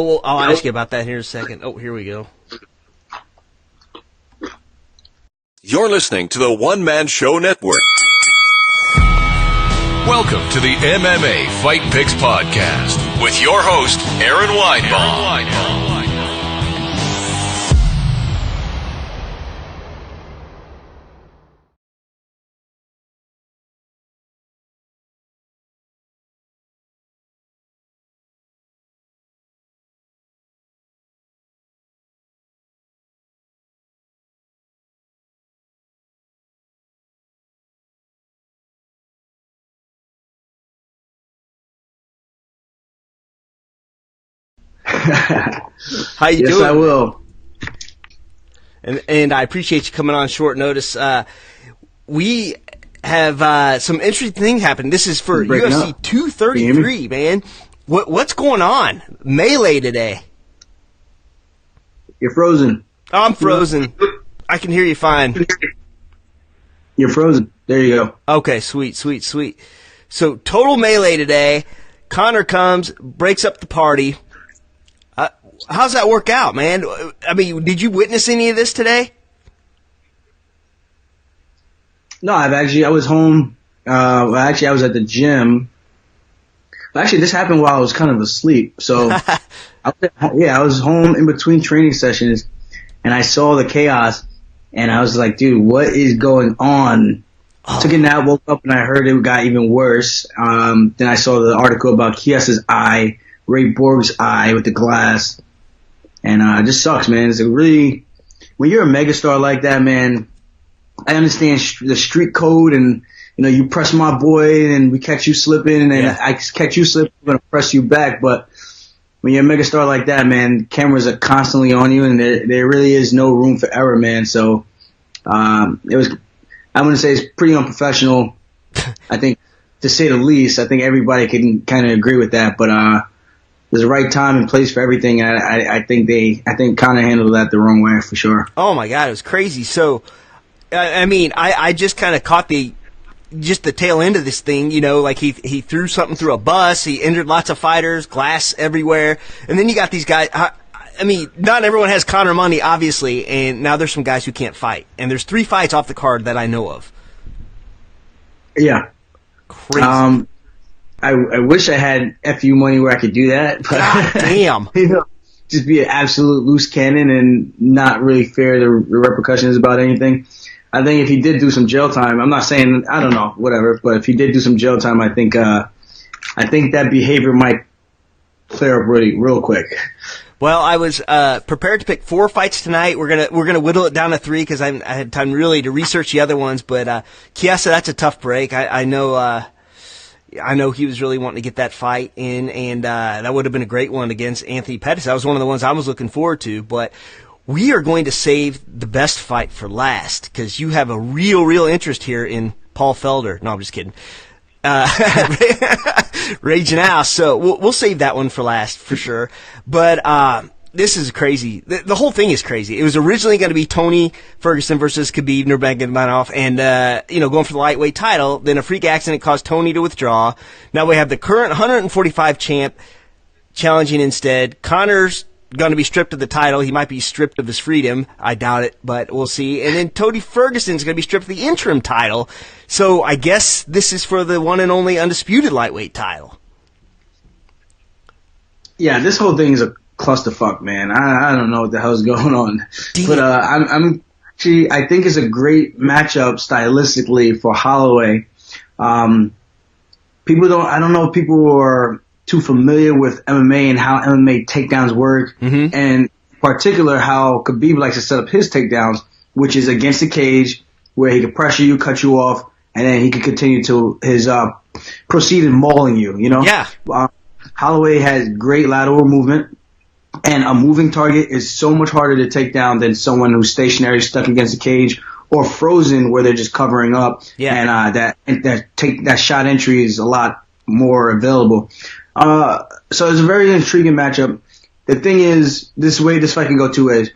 Well, I'll ask you about that here in a second. Oh, here we go. You're listening to the One Man Show Network. Welcome to the MMA Fight Picks Podcast with your host, Aaron Weinbaum. How you doing? Yes, I will. And I appreciate you coming on short notice. We have some interesting thing happening. This is for UFC 233, man. What's going on? Melee today. You're frozen. Oh, I'm frozen. I can hear you fine. You're frozen. There you go. Okay, sweet. So total melee today. Conor comes, breaks up the party. How's that work out, man? I mean, did you witness any of this today? No, I was home. I was at the gym. Actually, this happened while I was kind of asleep. So, I was home in between training sessions, and I saw the chaos, and I was like, dude, what is going on? Took a nap, woke up, and I heard it got even worse. Then I saw the article about Chiasa's eye, Ray Borg's eye with the glass. And it just sucks, man. It's when you're a megastar like that, man, I understand the street code and, you press my boy and we catch you slipping and then I catch you slipping, I'm going to press you back. But when you're a megastar like that, man, cameras are constantly on you and there really is no room for error, man. So I'm going to say it's pretty unprofessional, I think, to say the least. I think everybody can kind of agree with that. But there's a right time and place for everything. And I think Conor handled that the wrong way for sure. Oh my God, it was crazy. So, I just kind of caught the tail end of this thing. Like he threw something through a bus. He injured lots of fighters, glass everywhere. And then you got these guys. Not everyone has Conor money, obviously. And now there's some guys who can't fight. And there's 3 fights off the card that I know of. Yeah. Crazy. I wish I had FU money where I could do that. But, God damn. Just be an absolute loose cannon and not really fear the repercussions about anything. I think if he did do some jail time, I'm not saying, I don't know, whatever, but if he did do some jail time, I think that behavior might clear up really real quick. Well, I was prepared to pick 4 fights tonight. We're gonna whittle it down to 3 because I had time really to research the other ones. But Chiesa, that's a tough break. I know he was really wanting to get that fight in, and that would have been a great one against Anthony Pettis. That was one of the ones I was looking forward to. But we are going to save the best fight for last because you have a real interest here in Paul Felder. No, I'm just kidding. Raging out. So we'll save that one for last for sure. But this is crazy. The whole thing is crazy. It was originally going to be Tony Ferguson versus Khabib Nurmagomedov, and going for the lightweight title. Then a freak accident caused Tony to withdraw. Now we have the current 145 champ challenging instead. Conor's going to be stripped of the title. He might be stripped of his freedom. I doubt it, but we'll see. And then Tony Ferguson's going to be stripped of the interim title. So I guess this is for the one and only undisputed lightweight title. Yeah, this whole thing is a clusterfuck, man. I don't know what the hell's going on. Damn. But I think it's a great matchup stylistically for Holloway. I don't know if people are too familiar with MMA and how MMA takedowns work, and in particular how Khabib likes to set up his takedowns, which is against the cage where he can pressure you, cut you off, and then he can continue to his proceed in mauling you. Yeah. Holloway has great lateral movement. And a moving target is so much harder to take down than someone who's stationary, stuck against the cage, or frozen where they're just covering up. Yeah. And that shot entry is a lot more available. So it's a very intriguing matchup. The thing is, this fight can go 2 ways.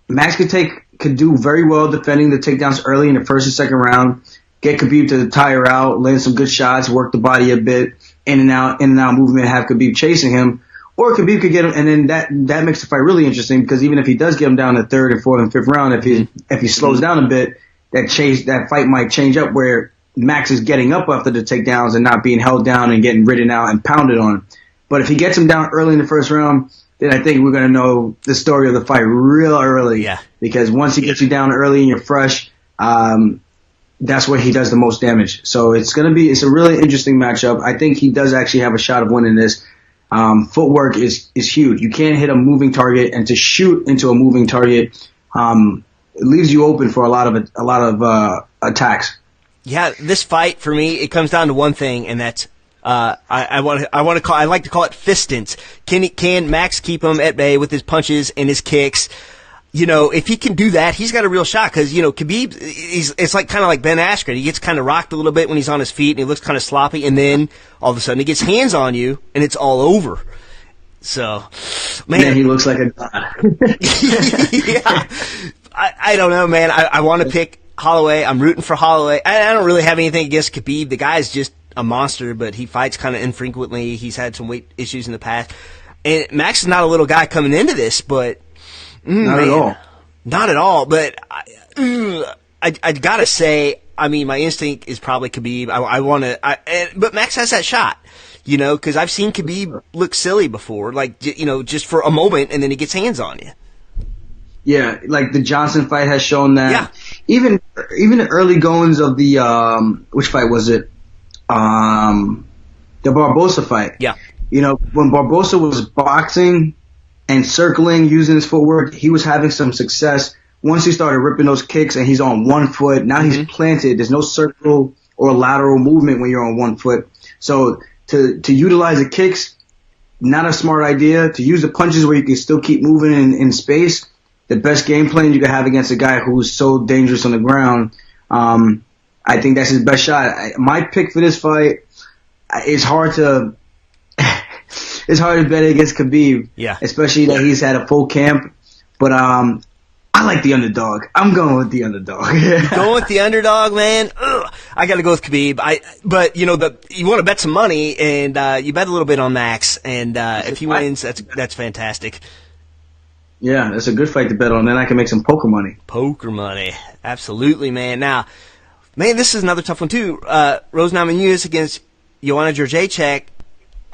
Max could do very well defending the takedowns early in the first and second round, get Khabib to tire out, land some good shots, work the body a bit, in and out movement, have Khabib chasing him, or Khabib could get him, and then that makes the fight really interesting, because even if he does get him down the third and fourth and fifth round, if he slows down a bit, that fight might change up where Max is getting up after the takedowns and not being held down and getting ridden out and pounded on. But if he gets him down early in the first round, then I think we're going to know the story of the fight real early. Yeah. Because once he gets you down early and you're fresh, that's where he does the most damage. So it's a really interesting matchup. I think he does actually have a shot of winning this. Footwork is huge. You can't hit a moving target, and to shoot into a moving target, it leaves you open for a lot of attacks. Yeah, this fight for me, it comes down to one thing, and that's I like to call it fistance. Can Max keep him at bay with his punches and his kicks? You know, if he can do that, he's got a real shot, because, you know, Khabib, it's like kind of like Ben Askren. He gets kind of rocked a little bit when he's on his feet and he looks kind of sloppy, and then all of a sudden he gets hands on you and it's all over. So, man. Yeah, he looks like a god. Yeah. I don't know, man. I want to pick Holloway. I'm rooting for Holloway. I don't really have anything against Khabib. The guy's just a monster, but he fights kind of infrequently. He's had some weight issues in the past. And Max is not a little guy coming into this, but Not at all. But I gotta say, I mean, my instinct is probably Khabib. But Max has that shot, you know, because I've seen Khabib look silly before, like, you know, just for a moment, and then he gets hands on you. Yeah, like the Johnson fight has shown that. Yeah. Even the early goings of the which fight was it? The Barbosa fight. Yeah. You know, when Barbosa was boxing and circling, using his footwork, he was having some success. Once he started ripping those kicks and he's on one foot, now he's planted. There's no circle or lateral movement when you're on one foot. So to utilize the kicks, not a smart idea. To use the punches where you can still keep moving in space, the best game plan you can have against a guy who's so dangerous on the ground. I think that's his best shot. My pick for this fight, it's hard to bet against Khabib, yeah, especially that he's had a full camp. But I like the underdog. I'm going with the underdog. Going with the underdog, man. Ugh, I got to go with Khabib. But you know, you want to bet some money, and you bet a little bit on Max, and if he wins, that's fantastic. Yeah, that's a good fight to bet on. Then I can make some poker money. Poker money, absolutely, man. Now, man, this is another tough one too. Rose Namajunas against Joanna Jedrzejczyk.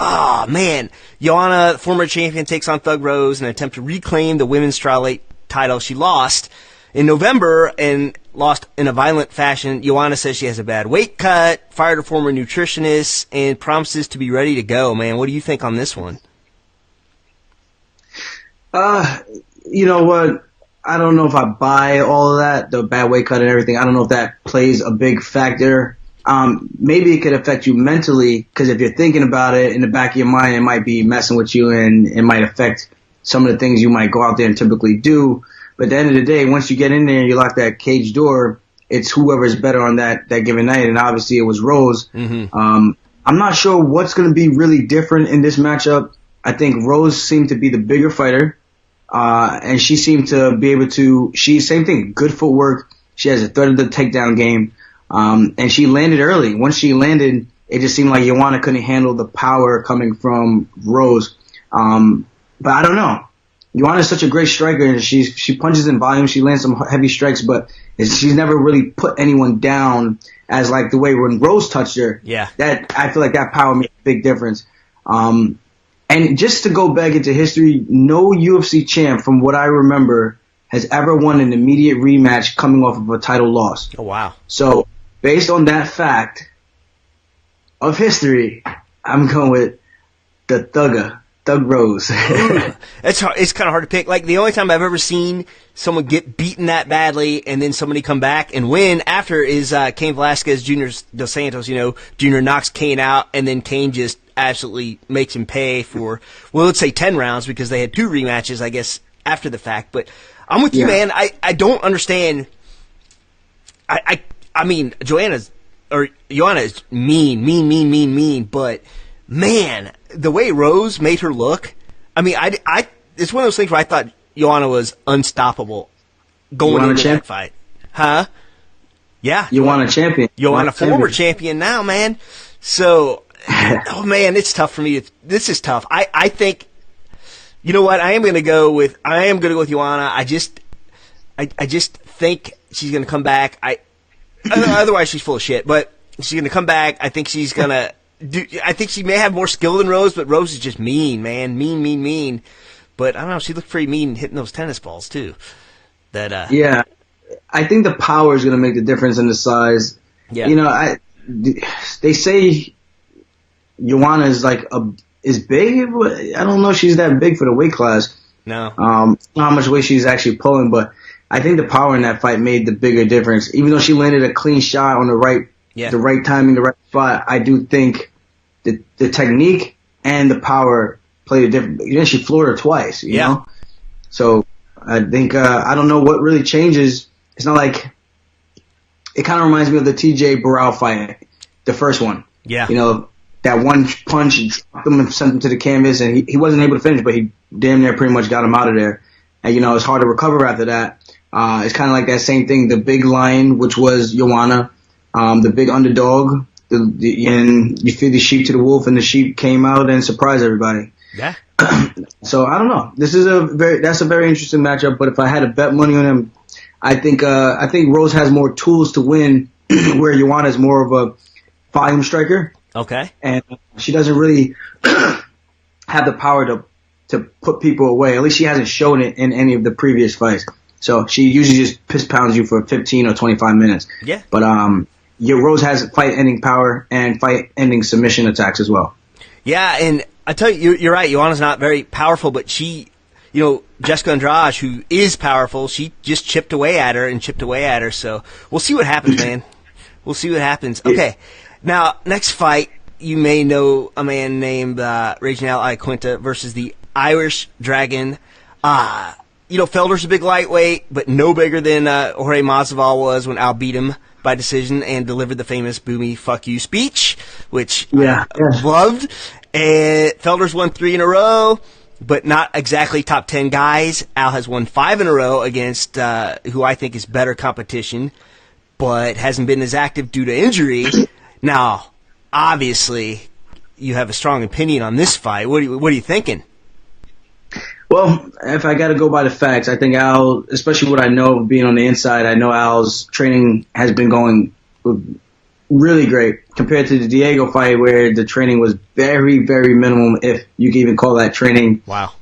Oh, man. Joanna, former champion, takes on Thug Rose in an attempt to reclaim the women's strawweight title she lost in November and lost in a violent fashion. Joanna says she has a bad weight cut, fired her former nutritionist, and promises to be ready to go, man. What do you think on this one? You know what? I don't know if I buy all of that, the bad weight cut and everything. I don't know if that plays a big factor. Maybe it could affect you mentally, because if you're thinking about it in the back of your mind, it might be messing with you and it might affect some of the things you might go out there and typically do. But at the end of the day, once you get in there and you lock that cage door, it's whoever's better on that given night. And obviously it was Rose. Mm-hmm. I'm not sure what's going to be really different in this matchup. I think Rose seemed to be the bigger fighter. And she seemed to be able to, same thing, good footwork. She has a threat of the takedown game. And she landed early. Once she landed, it just seemed like Joanna couldn't handle the power coming from Rose. But I don't know. Joanna is such a great striker, and she punches in volume. She lands some heavy strikes, but she's never really put anyone down as like the way when Rose touched her. Yeah. That, I feel like that power made a big difference. And just to go back into history, no UFC champ, from what I remember, has ever won an immediate rematch coming off of a title loss. Oh, wow. So, based on that fact of history, I'm going with the Thug Rose. It's kind of hard to pick. Like, the only time I've ever seen someone get beaten that badly and then somebody come back and win after is Cain Velasquez, Junior Dos Santos. You know, Junior knocks Cain out, and then Cain just absolutely makes him pay for, well, let's say 10 rounds, because they had 2 rematches, I guess, after the fact. But I'm with you, man. I don't understand. I mean, Joanna is mean, but man, the way Rose made her look, I mean, it's one of those things where I thought Joanna was unstoppable going into that fight. Huh? Yeah. You want a champion. Joanna, former champion now, man. So, Oh man, it's tough for me. This is tough. I think, you know what? I am going to go with Joanna. I just think she's going to come back. Otherwise she's full of shit, but she's going to come back. I think she's going to I think she may have more skill than Rose, but Rose is just mean, man. Mean. But I don't know, she looked pretty mean hitting those tennis balls too. Yeah. I think the power is going to make the difference in the size. Yeah. You know, they say Joanna is big, but I don't know if she's that big for the weight class. No. Not how much weight she's actually pulling, but I think the power in that fight made the bigger difference. Even though she landed a clean shot on the right timing, the right spot, I do think the technique and the power played a difference. You know, she floored her twice, you know? So I think, I don't know what really changes. It's not like, it kind of reminds me of the TJ Burrell fight, the first one. Yeah. You know, that one punch dropped him and sent him to the canvas, and he wasn't able to finish, but he damn near pretty much got him out of there. And, you know, it's hard to recover after that. It's kind of like that same thing, the big lion, which was Joanna, the big underdog, and you feed the sheep to the wolf, and the sheep came out and surprised everybody. Yeah. So I don't know. That's a very interesting matchup. But if I had to bet money on him, I think Rose has more tools to win, where Joanna is more of a volume striker. Okay. And she doesn't really have the power to put people away. At least she hasn't shown it in any of the previous fights. So she usually just piss pounds you for 15 or 25 minutes. Yeah. But Rose has fight-ending power and fight-ending submission attacks as well. Yeah, and I tell you, you're right. Joanna's not very powerful, but she, you know, Jessica Andrade, who is powerful, she just chipped away at her. So we'll see what happens, man. We'll see what happens. Okay. Now, next fight, you may know a man named Reginald Iaquinta versus the Irish Dragon. You know, Felder's a big lightweight, but no bigger than Jorge Masvidal was when Al beat him by decision and delivered the famous boomy "fuck you" speech, which I loved. And Felder's won 3 in a row, but not exactly top 10 guys. Al has won 5 in a row against who I think is better competition, but hasn't been as active due to injury. Now, obviously, you have a strong opinion on this fight. What are you thinking? Well, if I got to go by the facts, I think Al, especially what I know being on the inside, I know Al's training has been going really great compared to the Diego fight, where the training was very, very minimum, if you can even call that training. Wow.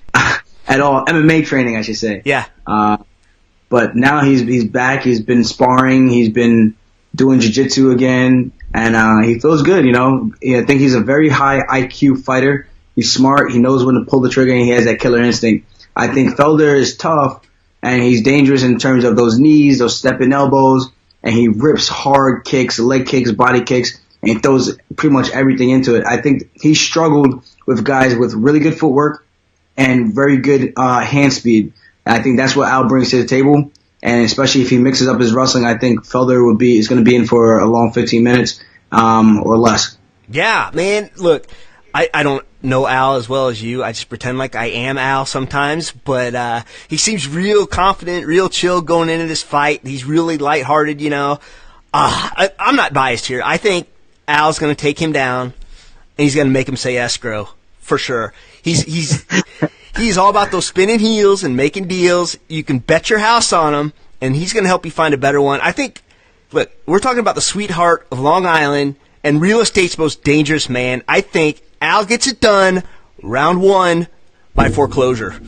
At all. MMA training, I should say. Yeah. But now he's back. He's been sparring. He's been doing jiu-jitsu again, and he feels good, you know. I think he's a very high IQ fighter. He's smart. He knows when to pull the trigger, and he has that killer instinct. I think Felder is tough, and he's dangerous in terms of those knees, those stepping elbows, and he rips hard kicks, leg kicks, body kicks, and he throws pretty much everything into it. I think he struggled with guys with really good footwork and very good hand speed. And I think that's what Al brings to the table, and especially if he mixes up his wrestling, I think Felder is going to be in for a long 15 minutes or less. Yeah, man. Look, I don't know Al as well as you. I just pretend like I am Al sometimes, but he seems real confident, real chill going into this fight. He's really lighthearted, you know. I'm not biased here. I think Al's going to take him down, and he's going to make him say escrow for sure. He's all about those spinning heels and making deals. You can bet your house on him, and he's going to help you find a better one. I think, look, we're talking about the sweetheart of Long Island and real estate's most dangerous man. I think Al gets it done round 1 by foreclosure.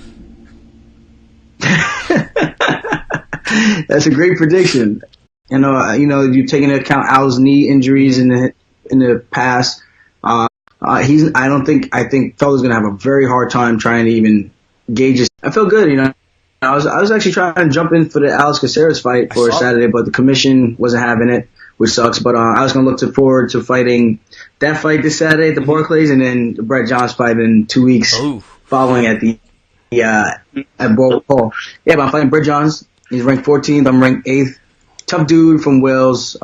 That's a great prediction. You know, you take into account Al's knee injuries in the past. I think Felder's gonna have a very hard time trying to even gauge it. I feel good, you know. I was actually trying to jump in for the Alex Caceres fight for Saturday, but the commission wasn't having it, which sucks. But I was gonna look forward to fighting that fight this Saturday at the Barclays, and then the Brett Johns fight in 2 weeks following at the at Ball Hall. Yeah, but I'm fighting Brett Johns. He's ranked 14th. I'm ranked 8th. Tough dude from Wales.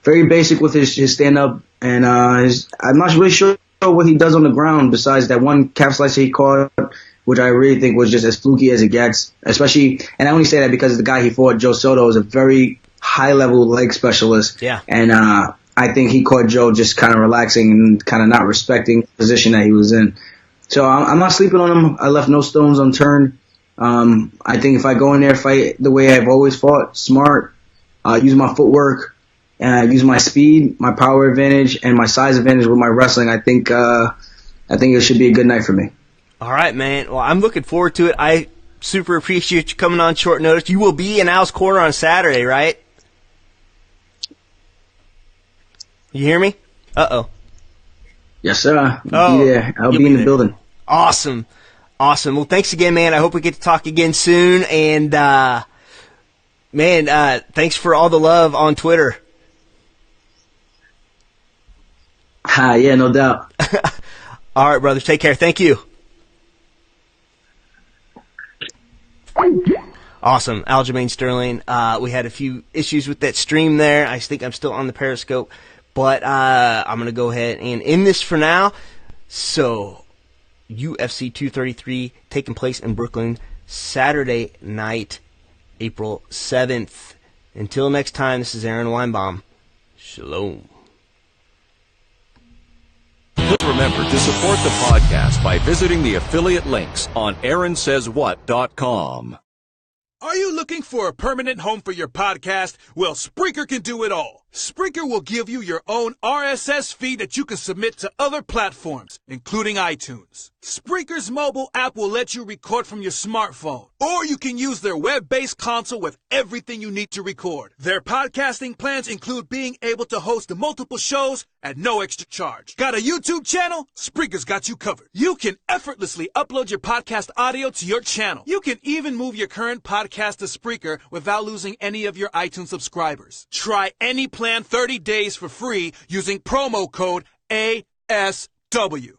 Very basic with his stand-up, and I'm not really sure what he does on the ground besides that one calf slice he caught, which I really think was just as fluky as it gets. Especially, and I only say that because the guy he fought, Joe Soto, is a very high-level leg specialist. Yeah. And I think he caught Joe just kind of relaxing and kind of not respecting the position that he was in. So I'm not sleeping on him. I left no stones unturned. I think if I go in there, fight the way I've always fought, smart, use my footwork, use my speed, my power advantage, and my size advantage with my wrestling, I think it should be a good night for me. All right, man. Well, I'm looking forward to it. I super appreciate you coming on short notice. You will be in Al's corner on Saturday, right? You hear me? Uh-oh. Yes, sir. I'll be there. I'll be in the building. Awesome. Awesome. Well, thanks again, man. I hope we get to talk again soon. And, thanks for all the love on Twitter. Yeah, no doubt. All right, brother. Take care. Thank you. Awesome. Aljamain Sterling. We had a few issues with that stream there. I think I'm still on the Periscope. But I'm going to go ahead and end this for now. So, UFC 233 taking place in Brooklyn Saturday night, April 7th. Until next time, this is Aaron Weinbaum. Shalom. Remember to support the podcast by visiting the affiliate links on AaronSaysWhat.com. Are you looking for a permanent home for your podcast? Well, Spreaker can do it all. Spreaker will give you your own RSS feed that you can submit to other platforms, including iTunes. Spreaker's mobile app will let you record from your smartphone, or you can use their web-based console with everything you need to record. Their podcasting plans include being able to host multiple shows at no extra charge. Got a YouTube channel? Spreaker's got you covered. You can effortlessly upload your podcast audio to your channel. You can even move your current podcast to Spreaker without losing any of your iTunes subscribers. Try any plan 30 days for free using promo code ASW.